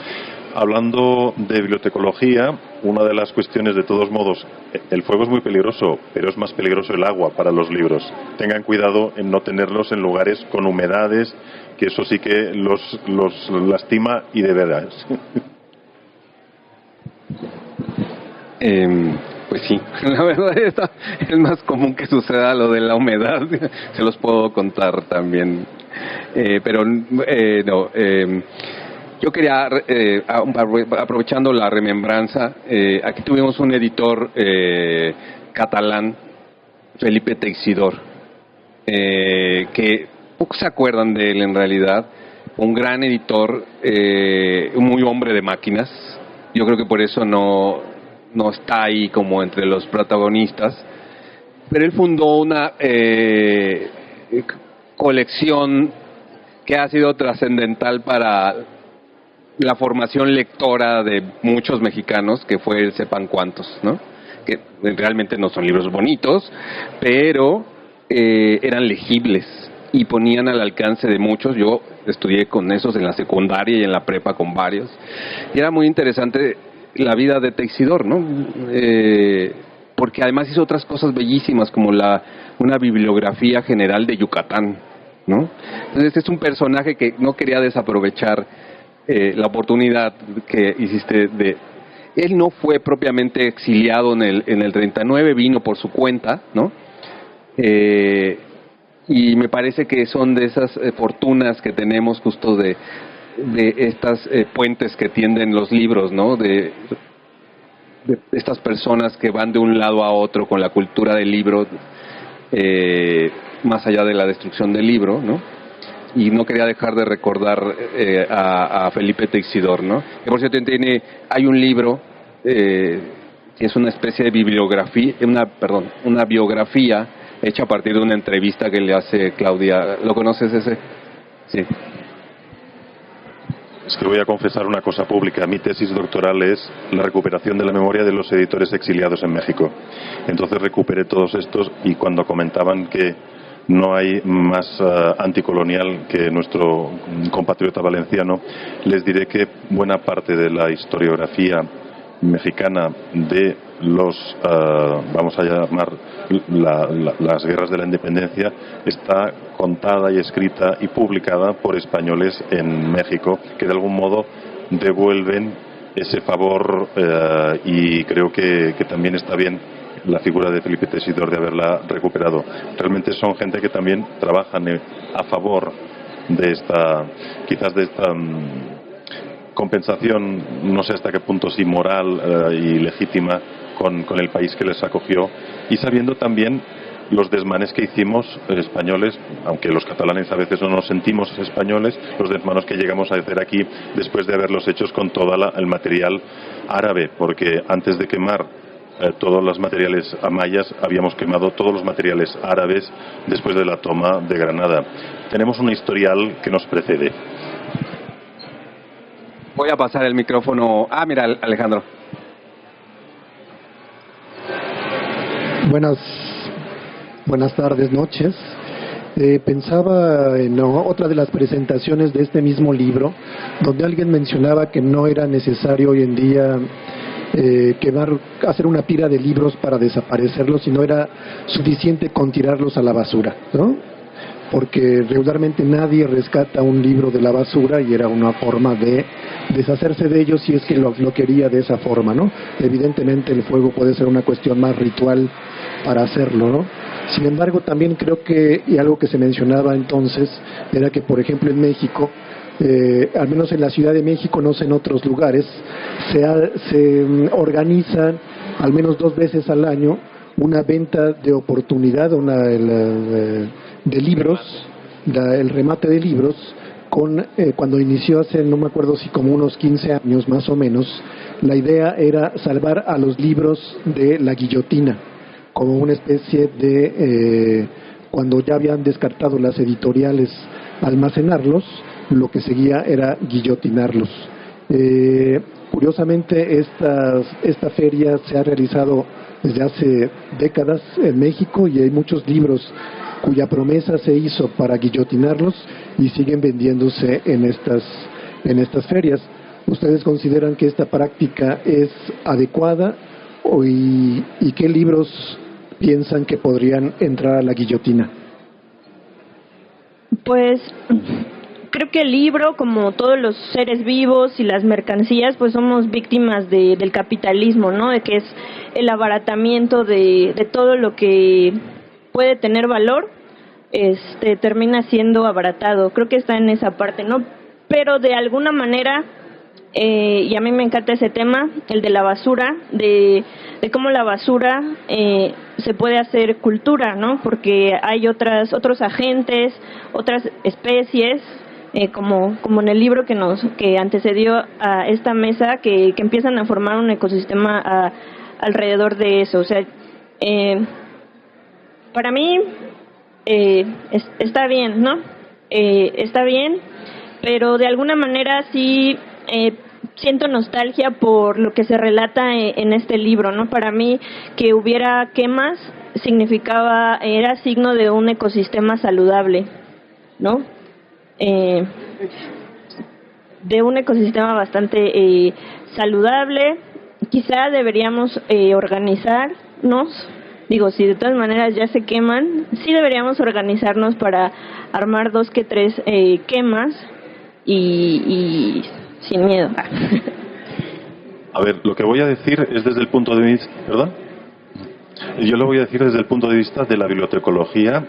Speaker 7: Hablando de bibliotecología, una de las cuestiones, de todos modos, el fuego es muy peligroso, pero es más peligroso el agua para los libros. Tengan cuidado en no tenerlos en lugares con humedades, que eso sí que los lastima, y de verdad.
Speaker 4: Pues sí, la verdad es más común que suceda lo de la humedad, se los puedo contar también, pero no. Yo quería, aprovechando la remembranza, aquí tuvimos un editor catalán, Felipe Teixidor, que pocos se acuerdan de él en realidad, un gran editor, muy hombre de máquinas. Yo creo que por eso no está ahí como entre los protagonistas, pero él fundó una colección que ha sido trascendental para la formación lectora de muchos mexicanos, que fue el Sepan Cuántos, ¿no? Que realmente no son libros bonitos, pero eran legibles y ponían al alcance de muchos. Yo estudié con esos en la secundaria y en la prepa con varios, y era muy interesante la vida de Teixidor, ¿no? Porque además hizo otras cosas bellísimas, como una bibliografía general de Yucatán, ¿no? Entonces es un personaje que no quería desaprovechar la oportunidad que hiciste de... Él no fue propiamente exiliado en el 39, vino por su cuenta, ¿no? Y me parece que son de esas fortunas que tenemos justo de estas puentes que tienden los libros, ¿no? De estas personas que van de un lado a otro con la cultura del libro, más allá de la destrucción del libro, ¿no? Y no quería dejar de recordar a Felipe Teixidor, ¿no? Que por cierto hay un libro que es una especie de bibliografía, una biografía hecha a partir de una entrevista que le hace Claudia. ¿Lo conoces ese? Sí.
Speaker 7: Es que voy a confesar una cosa pública. Mi tesis doctoral es la recuperación de la memoria de los editores exiliados en México. Entonces recuperé todos estos, y cuando comentaban que no hay más anticolonial que nuestro compatriota valenciano, les diré que buena parte de la historiografía mexicana de los, vamos a llamar, las guerras de la independencia, está contada y escrita y publicada por españoles en México, que de algún modo devuelven ese favor, y creo que también está bien la figura de Felipe Teixidor de haberla recuperado. Realmente son gente que también trabajan a favor de esta, quizás de esta compensación, no sé hasta qué punto sí moral y legítima, con el país que les acogió, y sabiendo también los desmanes que hicimos españoles, aunque los catalanes a veces no nos sentimos españoles, los desmanes que llegamos a hacer aquí después de haberlos hechos con todo el material árabe, porque antes de quemar todos los materiales amayas, habíamos quemado todos los materiales árabes después de la toma de Granada. Tenemos un historial que nos precede.
Speaker 4: Voy a pasar el micrófono. Mira, Alejandro.
Speaker 8: Buenas tardes, noches. Pensaba en otra de las presentaciones de este mismo libro, donde alguien mencionaba que no era necesario hoy en día hacer una pira de libros para desaparecerlos, y no era suficiente con tirarlos a la basura, ¿no? Porque regularmente nadie rescata un libro de la basura, y era una forma de deshacerse de ellos si es que lo quería de esa forma, ¿no? Evidentemente el fuego puede ser una cuestión más ritual para hacerlo, ¿no? Sin embargo, también creo que, y algo que se mencionaba entonces, era que, por ejemplo, en México, al menos en la Ciudad de México, no sé en otros lugares, se organiza al menos 2 veces al año una venta de oportunidad, de libros, el remate de libros, cuando inició hace, no me acuerdo si como unos 15 años más o menos, la idea era salvar a los libros de la guillotina, como una especie de, cuando ya habían descartado las editoriales almacenarlos, lo que seguía era guillotinarlos. Curiosamente, esta feria se ha realizado desde hace décadas en México, y hay muchos libros cuya promesa se hizo para guillotinarlos y siguen vendiéndose en estas ferias. ¿Ustedes consideran que esta práctica es adecuada y qué libros piensan que podrían entrar a la guillotina?
Speaker 6: Pues creo que el libro, como todos los seres vivos y las mercancías, pues somos víctimas del capitalismo, ¿no? De que es el abaratamiento de todo lo que puede tener valor, termina siendo abaratado. Creo que está en esa parte, ¿no? Pero de alguna manera, y a mí me encanta ese tema, el de la basura, de cómo la basura se puede hacer cultura, ¿no? Porque hay otros agentes, otras especies, como en el libro que antecedió a esta mesa, que empiezan a formar un ecosistema alrededor de eso. O sea, para mí está bien, ¿no? Está bien, pero de alguna manera sí siento nostalgia por lo que se relata en este libro, ¿no? Para mí, que hubiera quemas era signo de un ecosistema saludable, ¿no? De un ecosistema bastante saludable. Quizá deberíamos organizarnos. Digo, si de todas maneras ya se queman, sí deberíamos organizarnos para armar 2 que 3 quemas y sin miedo.
Speaker 7: A ver, lo que voy a decir es desde el punto de vista... ¿Perdón? Yo lo voy a decir desde el punto de vista de la bibliotecología.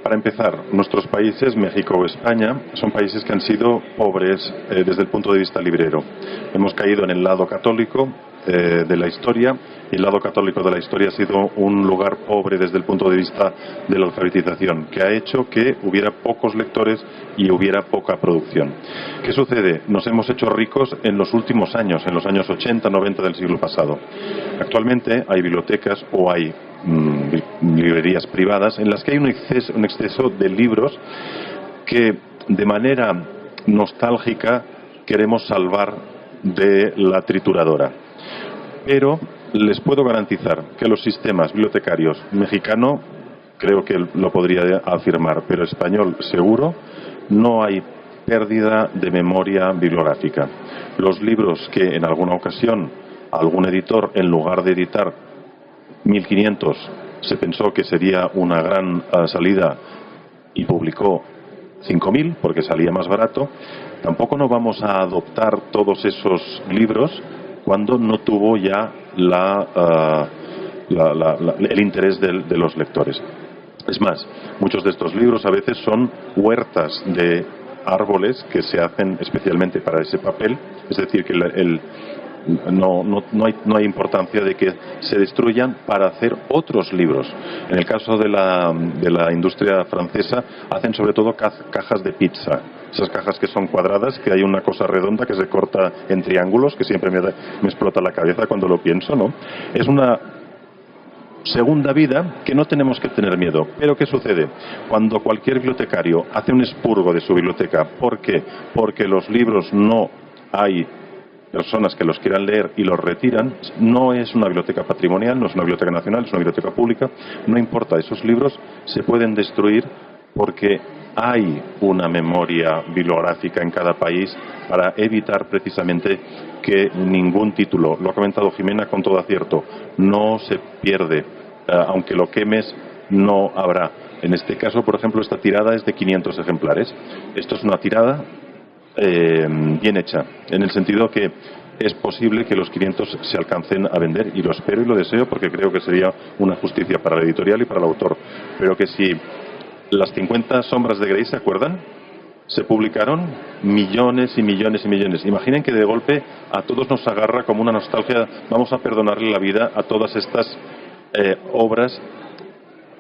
Speaker 7: Para empezar, nuestros países, México o España, son países que han sido pobres desde el punto de vista librero. Hemos caído en el lado católico de la historia, y el lado católico de la historia ha sido un lugar pobre desde el punto de vista de la alfabetización, que ha hecho que hubiera pocos lectores y hubiera poca producción. ¿Qué sucede? Nos hemos hecho ricos en los últimos años, en los años 80, 90 del siglo pasado. Actualmente hay bibliotecas o hay librerías privadas en las que hay un exceso de libros que de manera nostálgica queremos salvar de la trituradora. Pero les puedo garantizar que los sistemas bibliotecarios mexicano, creo que lo podría afirmar, pero español seguro, no hay pérdida de memoria bibliográfica. Los libros que en alguna ocasión algún editor, en lugar de editar 1500, se pensó que sería una gran salida y publicó 5000 porque salía más barato, tampoco no vamos a adoptar todos esos libros cuando no tuvo ya el interés de los lectores. Es más, muchos de estos libros a veces son huertas de árboles que se hacen especialmente para ese papel, es decir, que no hay importancia de que se destruyan para hacer otros libros. En el caso de la industria francesa, hacen sobre todo cajas de pizza. Esas cajas que son cuadradas, que hay una cosa redonda que se corta en triángulos, que siempre me explota la cabeza cuando lo pienso, ¿no? Es una segunda vida que no tenemos que tener miedo. Pero ¿qué sucede? Cuando cualquier bibliotecario hace un expurgo de su biblioteca, ¿por qué? Porque los libros no hay personas que los quieran leer y los retiran, no es una biblioteca patrimonial, no es una biblioteca nacional, es una biblioteca pública, no importa, esos libros se pueden destruir porque hay una memoria bibliográfica en cada país para evitar precisamente que ningún título, lo ha comentado Jimena con todo acierto, no se pierde, aunque lo quemes no habrá. En este caso, por ejemplo, esta tirada es de 500 ejemplares. Esto es una tirada bien hecha, en el sentido que es posible que los 500 se alcancen a vender, y lo espero y lo deseo porque creo que sería una justicia para la editorial y para el autor. Pero que si las 50 sombras de Grey, ¿se acuerdan? Se publicaron millones y millones y millones. Imaginen que de golpe a todos nos agarra como una nostalgia. Vamos a perdonarle la vida a todas estas obras.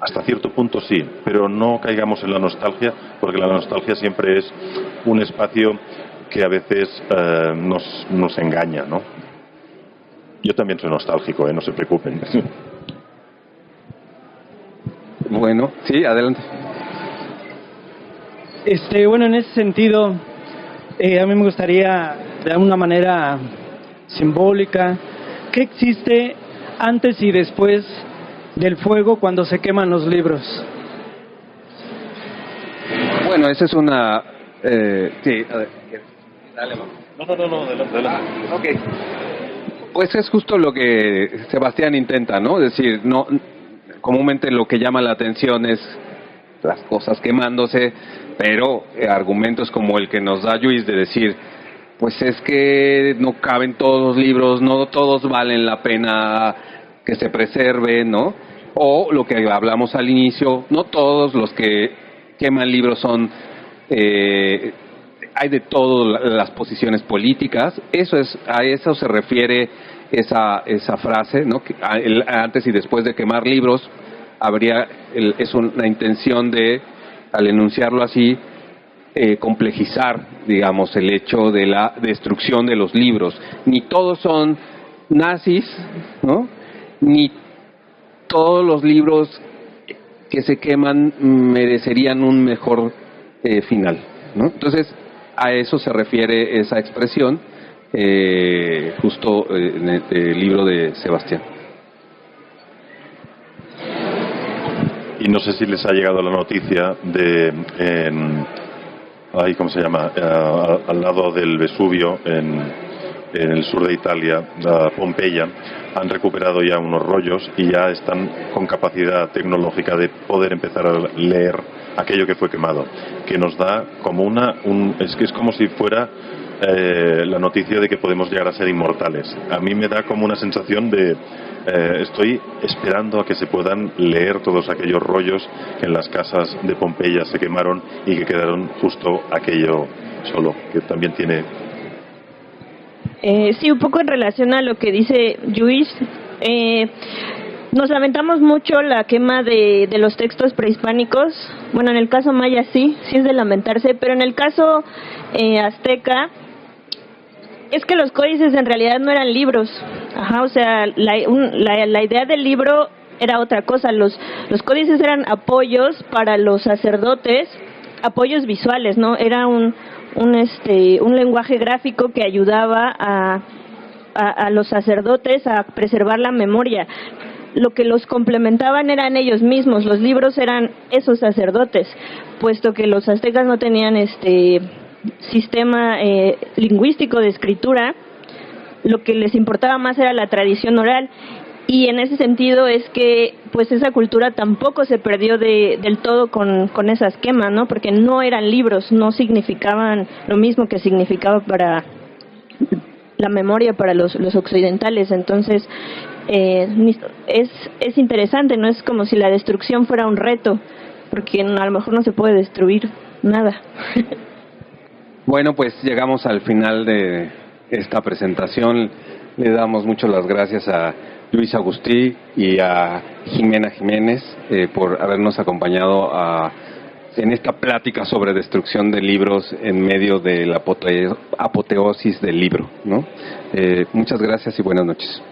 Speaker 7: Hasta cierto punto sí, pero no caigamos en la nostalgia, porque la nostalgia siempre es un espacio que a veces nos engaña, ¿no? Yo también soy nostálgico, no se preocupen.
Speaker 4: Bueno, sí, adelante.
Speaker 9: Bueno, en ese sentido, a mí me gustaría, de alguna manera simbólica, ¿qué existe antes y después del fuego cuando se queman los libros?
Speaker 4: Bueno, esa es una... sí, a ver, dale,
Speaker 7: No, adelante.
Speaker 4: Ok. Pues es justo lo que Sebastián intenta, ¿no? Es decir, no, comúnmente lo que llama la atención es las cosas quemándose, pero argumentos como el que nos da Lluís de decir, pues es que no caben todos los libros, no todos valen la pena que se preserven, ¿no? O lo que hablamos al inicio, no todos los que queman libros son... hay de todas las posiciones políticas. A eso se refiere esa frase, ¿no? Que antes y después de quemar libros es una intención de, al enunciarlo así, complejizar, digamos, el hecho de la destrucción de los libros. Ni todos son nazis, ¿no? Ni todos los libros que se queman merecerían un mejor final, ¿no? Entonces, a eso se refiere esa expresión, justo en el libro de Sebastián.
Speaker 7: Y no sé si les ha llegado la noticia de, ¿cómo se llama? Al lado del Vesubio, en el sur de Italia, Pompeya, han recuperado ya unos rollos y ya están con capacidad tecnológica de poder empezar a leer aquello que fue quemado, que nos da como es como si fuera la noticia de que podemos llegar a ser inmortales. A mí me da como una sensación de estoy esperando a que se puedan leer todos aquellos rollos que en las casas de Pompeya se quemaron y que quedaron justo aquello solo, que también tiene...
Speaker 6: Sí, un poco en relación a lo que dice Lluís, nos lamentamos mucho la quema de los textos prehispánicos. Bueno, en el caso maya sí es de lamentarse, pero en el caso azteca es que los códices en realidad no eran libros. O sea, la idea del libro era otra cosa. Los códices eran apoyos para los sacerdotes, apoyos visuales, ¿no? Era un lenguaje gráfico que ayudaba a los sacerdotes a preservar la memoria. Lo que los complementaban eran ellos mismos. Los libros eran esos sacerdotes, puesto que los aztecas no tenían sistema lingüístico de escritura. Lo que les importaba más era la tradición oral, y en ese sentido es que pues esa cultura tampoco se perdió del todo con esas quemas, ¿no? Porque no eran libros, no significaban lo mismo que significaba para la memoria para los occidentales. Entonces es interesante, no es como si la destrucción fuera un reto, porque a lo mejor no se puede destruir nada.
Speaker 4: Bueno, pues llegamos al final de esta presentación. Le damos muchas las gracias a Lluís Agustí y a Jimena Jiménez por habernos acompañado en esta plática sobre destrucción de libros en medio de la apoteosis del libro, ¿no? Muchas gracias y buenas noches.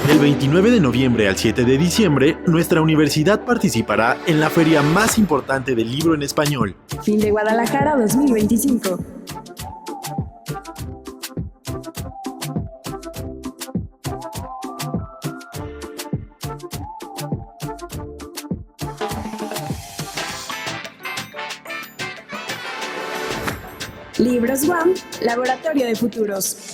Speaker 2: Del 29 de noviembre al 7 de diciembre, nuestra universidad participará en la feria más importante del libro en español.
Speaker 3: Fin de Guadalajara 2025. Libros WAM, Laboratorio de Futuros.